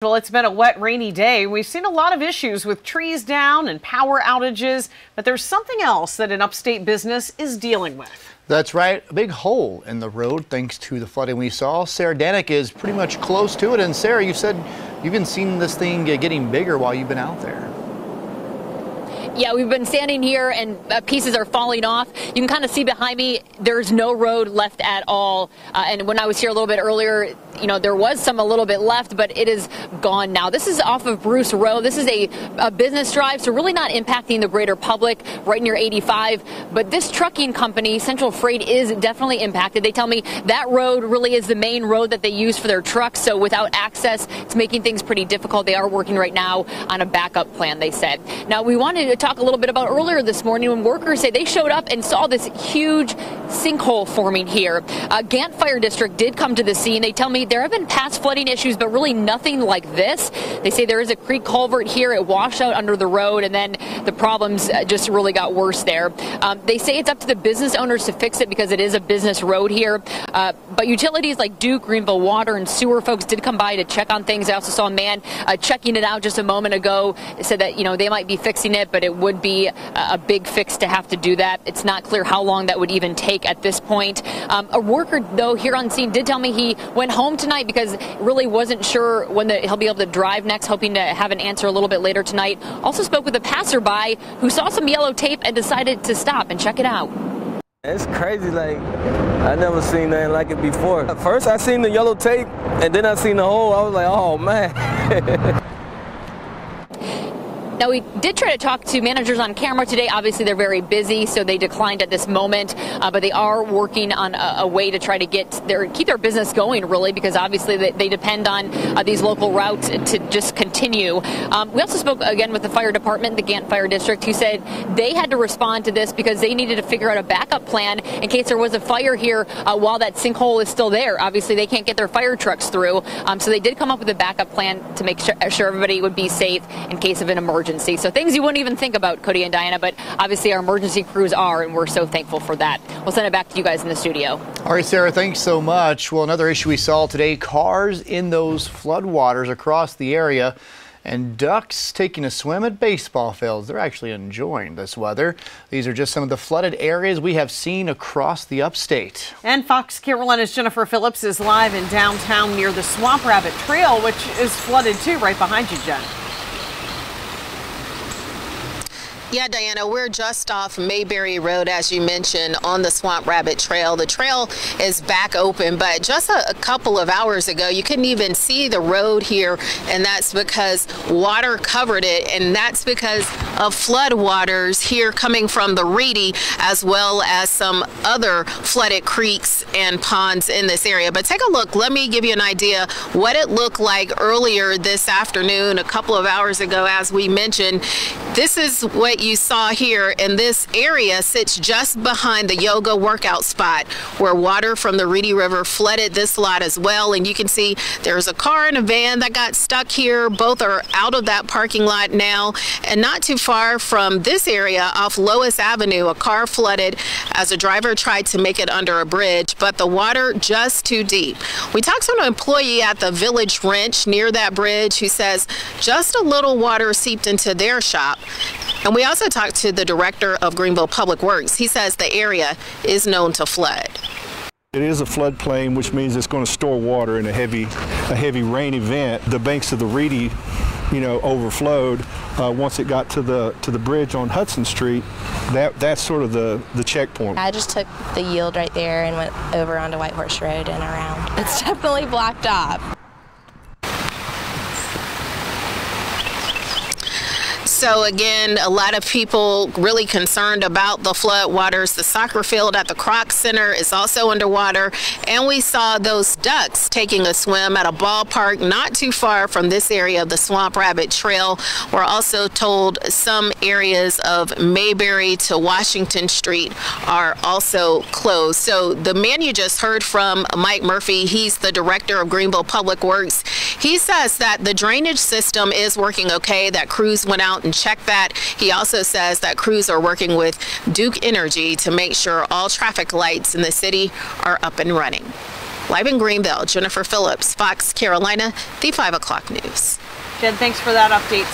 Well, it's been a wet, rainy day. We've seen a lot of issues with trees down and power outages, but there's something else that an upstate business is dealing with. That's right, a big hole in the road thanks to the flooding we saw. Sarah Danik is pretty much close to it. And Sarah, you said you've been seeing this thing getting bigger while you've been out there. Yeah, we've been standing here and pieces are falling off. You can kind of see behind me, there's no road left at all. And when I was here a little bit earlier, you know, there was a little bit left, but it is gone now. This is off of Bruce Road. This is a business drive, so really not impacting the greater public right near 85. But this trucking company, Central Freight, is definitely impacted. They tell me that road really is the main road that they use for their trucks. So without access, it's making things pretty difficult. They are working right now on a backup plan, they said. Now, we wanted to talk a little bit about earlier this morning when workers say they showed up and saw this huge sinkhole forming here. Gantt Fire District did come to the scene. They tell me there have been past flooding issues, but really nothing like this. They say there is a creek culvert here. It washed out under the road, and then the problems just really got worse there. They say it's up to the business owners to fix it because it is a business road here. But utilities like Duke, Greenville Water, and sewer folks did come by to check on things. I also saw a man checking it out just a moment ago. Said that, you know, they might be fixing it, but it would be a big fix to have to do that. It's not clear how long that would even take at this point. A worker, though, here on scene did tell me he went home tonight because really wasn't sure when he'll be able to drive next, hoping to have an answer a little bit later tonight. Also spoke with a passerby who saw some yellow tape and decided to stop and check it out. It's crazy, like, I never seen nothing like it before. At first I seen the yellow tape, and then I seen the hole. I was like, oh man. Now, we did try to talk to managers on camera today. Obviously, they're very busy, so they declined at this moment. But they are working on a way to try to keep their business going, really, because obviously they depend on these local routes to just continue. We also spoke again with the fire department, the Gantt Fire District, who said they had to respond to this because they needed to figure out a backup plan in case there was a fire here while that sinkhole is still there. Obviously, they can't get their fire trucks through. So they did come up with a backup plan to make sure everybody would be safe in case of an emergency. So things you wouldn't even think about, Cody and Diana, but obviously our emergency crews are, and we're so thankful for that. We'll send it back to you guys in the studio. All right, Sarah, thanks so much. Well, another issue we saw today, cars in those floodwaters across the area and ducks taking a swim at baseball fields. They're actually enjoying this weather. These are just some of the flooded areas we have seen across the upstate. And Fox Carolina's Jennifer Phillips is live in downtown near the Swamp Rabbit Trail, which is flooded too, right behind you, Jen. Yeah, Diana, we're just off Mayberry Road, as you mentioned, on the Swamp Rabbit Trail. The trail is back open, but just a couple of hours ago, you couldn't even see the road here, and that's because water covered it, and that's because of flood waters here coming from the Reedy, as well as some other flooded creeks and ponds in this area. But take a look. Let me give you an idea what it looked like earlier this afternoon, a couple of hours ago, as we mentioned. This is what you saw here, and this area sits just behind the yoga workout spot where water from the Reedy River flooded this lot as well. And you can see there's a car and a van that got stuck here. Both are out of that parking lot now. And not too far from this area off Lois Avenue, a car flooded as a driver tried to make it under a bridge, but the water just too deep. We talked to an employee at the Village Wrench near that bridge who says just a little water seeped into their shop. And we also talked to the director of Greenville Public Works. He says the area is known to flood. It is a floodplain, which means it's going to store water in a heavy rain event. The banks of the Reedy, you know, overflowed once it got to the bridge on Hudson Street. That's sort of the checkpoint. I just took the yield right there and went over onto White Horse Road and around. It's definitely blocked off. So again, a lot of people really concerned about the flood waters. The soccer field at the Kroc Center is also underwater, and we saw those ducks taking a swim at a ballpark not too far from this area of the Swamp Rabbit Trail. We're also told some areas of Mayberry to Washington Street are also closed. So the man you just heard from, Mike Murphy, he's the director of Greenville Public Works. He says that the drainage system is working okay, that crews went out and check that. He also says that crews are working with Duke Energy to make sure all traffic lights in the city are up and running. Live in Greenville, Jennifer Phillips, Fox Carolina, the 5 o'clock news. Jen, thanks for that update.